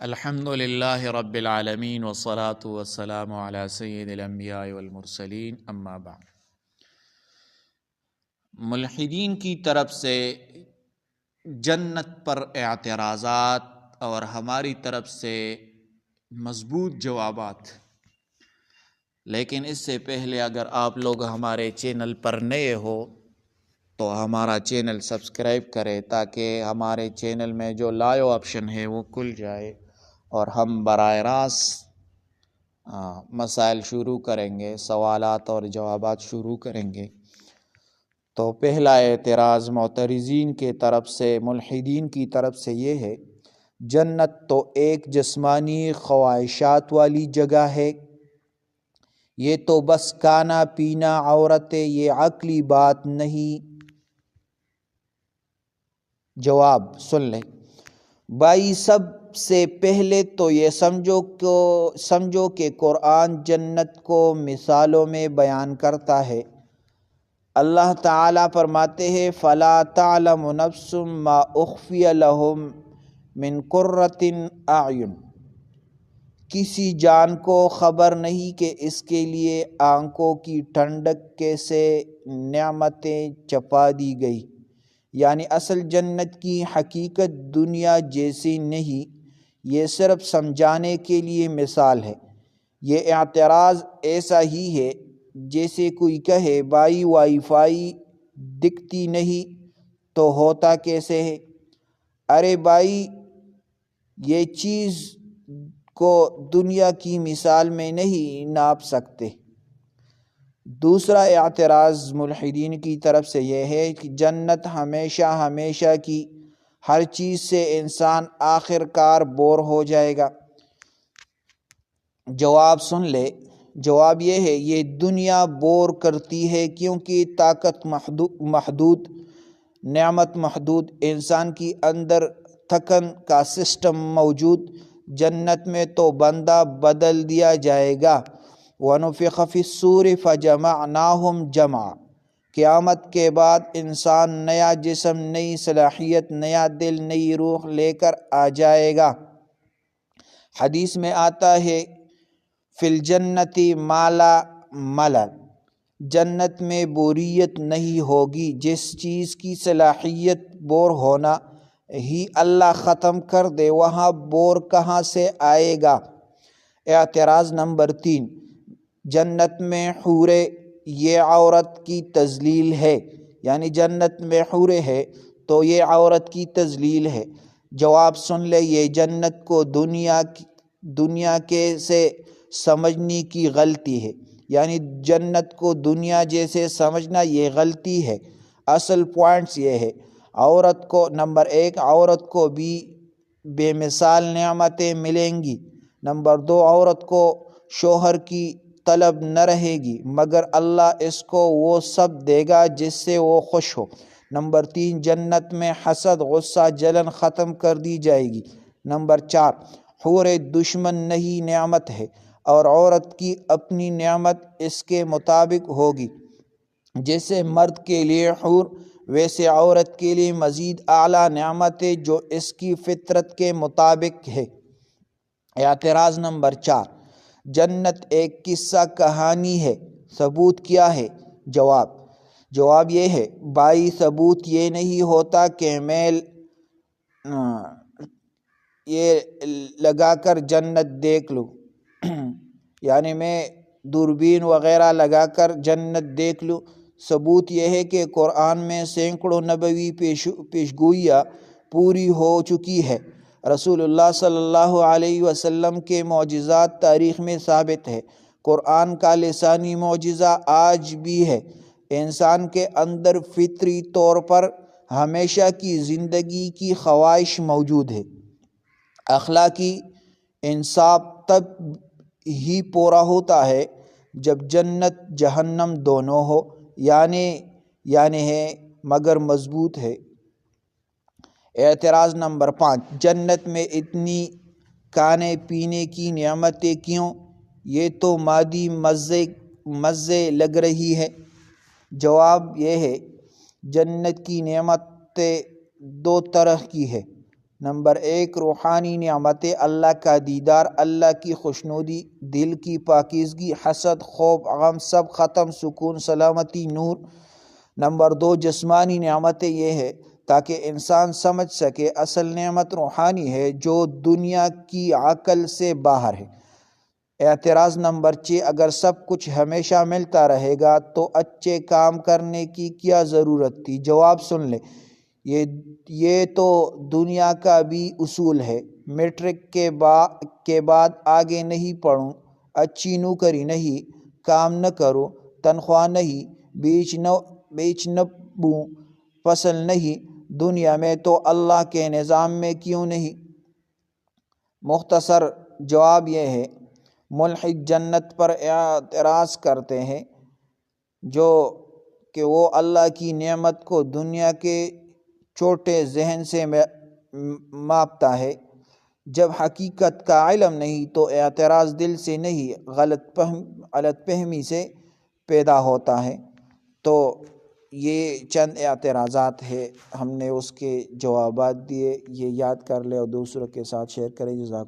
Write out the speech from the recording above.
الحمد للہ رب العالمین والصلاة والسلام علی سید الانبیاء والمرسلین اما بعد۔ ملحدین کی طرف سے جنت پر اعتراضات اور ہماری طرف سے مضبوط جوابات، لیکن اس سے پہلے اگر آپ لوگ ہمارے چینل پر نئے ہو تو ہمارا چینل سبسکرائب کریں تاکہ ہمارے چینل میں جو لائیو آپشن ہے وہ کھل جائے اور ہم براہ راست مسائل شروع کریں گے، سوالات اور جوابات شروع کریں گے۔ تو پہلا اعتراض معترضین کی طرف سے، ملحدین کی طرف سے یہ ہے، جنت تو ایک جسمانی خواہشات والی جگہ ہے، یہ تو بس کھانا پینا عورتیں، یہ عقلی بات نہیں۔ جواب سن لیں بھائی، سب سے پہلے تو یہ سمجھو کہ قرآن جنت کو مثالوں میں بیان کرتا ہے۔ اللہ تعالیٰ فرماتے ہیں فَلَا تَعْلَمُ نَفْسٌ مَّا أُخْفِيَ لَهُم مِّن قُرَّةِ أَعْیُن، کسی جان کو خبر نہیں کہ اس کے لیے آنکھوں کی ٹھنڈک کیسے نعمتیں چھپا دی گئی، یعنی اصل جنت کی حقیقت دنیا جیسی نہیں، یہ صرف سمجھانے کے لیے مثال ہے۔ یہ اعتراض ایسا ہی ہے جیسے کوئی کہے بھائی وائی فائی دکھتی نہیں تو ہوتا کیسے ہے؟ ارے بھائی، یہ چیز کو دنیا کی مثال میں نہیں ناپ سکتے۔ دوسرا اعتراض ملحدین کی طرف سے یہ ہے کہ جنت ہمیشہ کی، ہر چیز سے انسان آخر کار بور ہو جائے گا۔ جواب سن لے، جواب یہ ہے یہ دنیا بور کرتی ہے کیونکہ طاقت محدود، نعمت محدود، انسان کی اندر تھکن کا سسٹم موجود۔ جنت میں تو بندہ بدل دیا جائے گا۔ وَنُفِخَ فِي الصُّورِ فَجَمَعْنَاهُمْ جَمْعًا، قیامت کے بعد انسان نیا جسم، نئی صلاحیت، نیا دل، نئی روح لے کر آ جائے گا۔ حدیث میں آتا ہے فِي الْجَنَّةِ مَا لَا مَلَلَ، جنت میں بوریت نہیں ہوگی۔ جس چیز کی صلاحیت بور ہونا ہی اللہ ختم کر دے، وہاں بور کہاں سے آئے گا؟ اعتراض نمبر 3، جنت میں حوریں، یہ عورت کی تذلیل ہے، یعنی جنت میں حوریں ہے تو یہ عورت کی تذلیل ہے۔ جواب سن لے، یہ جنت کو دنیا کے سے سمجھنے کی غلطی ہے، یعنی جنت کو دنیا جیسے سمجھنا یہ غلطی ہے۔ اصل پوائنٹس یہ ہے، عورت کو نمبر 1، عورت کو بھی بے مثال نعمتیں ملیں گی۔ نمبر 2، عورت کو شوہر کی طلب نہ رہے گی، مگر اللہ اس کو وہ سب دے گا جس سے وہ خوش ہو۔ نمبر 3، جنت میں حسد، غصہ، جلن ختم کر دی جائے گی۔ نمبر 4، حوریں دشمن نہیں، نعمت ہے، اور عورت کی اپنی نعمت اس کے مطابق ہوگی۔ جیسے مرد کے لیے حور، ویسے عورت کے لیے مزید اعلیٰ نعمتیں جو اس کی فطرت کے مطابق ہے۔ اعتراض نمبر 4، جنت ایک قصہ کہانی ہے، ثبوت کیا ہے؟ جواب یہ ہے بھائی، ثبوت یہ نہیں ہوتا کہ میں یہ لگا کر جنت دیکھ لوں، یعنی میں دوربین وغیرہ لگا کر جنت دیکھ لوں۔ ثبوت یہ ہے کہ قرآن میں سینکڑوں نبوی پیشگوئیاں پوری ہو چکی ہے۔ رسول اللہ صلی اللہ علیہ وسلم کے معجزات تاریخ میں ثابت ہے۔ قرآن کا لسانی معجزہ آج بھی ہے۔ انسان کے اندر فطری طور پر ہمیشہ کی زندگی کی خواہش موجود ہے۔ اخلاقی انصاف تب ہی پورا ہوتا ہے جب جنت جہنم دونوں ہو، یعنی ہے مگر مضبوط ہے۔ اعتراض نمبر 5، جنت میں اتنی کھانے پینے کی نعمتیں کیوں؟ یہ تو مادی مزے لگ رہی ہے۔ جواب یہ ہے جنت کی نعمتیں دو طرح کی ہے، نمبر 1 روحانی نعمتیں، اللہ کا دیدار، اللہ کی خوشنودی، دل کی پاکیزگی، حسد، خوف، غم سب ختم، سکون، سلامتی، نور۔ نمبر 2 جسمانی نعمتیں، یہ ہے تاکہ انسان سمجھ سکے اصل نعمت روحانی ہے جو دنیا کی عقل سے باہر ہے۔ اعتراض نمبر 6 اگر سب کچھ ہمیشہ ملتا رہے گا تو اچھے کام کرنے کی کیا ضرورت تھی؟ جواب سن لیں، یہ تو دنیا کا بھی اصول ہے۔ میٹرک کے بعد آگے نہیں پڑھوں، اچھی نوکری نہیں، کام نہ کرو، تنخواہ نہیں، بیچ نہ بوں، فصل نہیں، دنیا میں تو اللہ کے نظام میں کیوں نہیں؟ مختصر جواب یہ ہے، ملحد جنت پر اعتراض کرتے ہیں کہ وہ اللہ کی نعمت کو دنیا کے چھوٹے ذہن سے ماپتا ہے۔ جب حقیقت کا علم نہیں تو اعتراض دل سے نہیں، غلط فہمی سے پیدا ہوتا ہے۔ تو یہ چند اعتراضات ہیں، ہم نے اس کے جوابات دیے، یہ یاد کر لیں اور دوسروں کے ساتھ شیئر کریں۔ جزاکم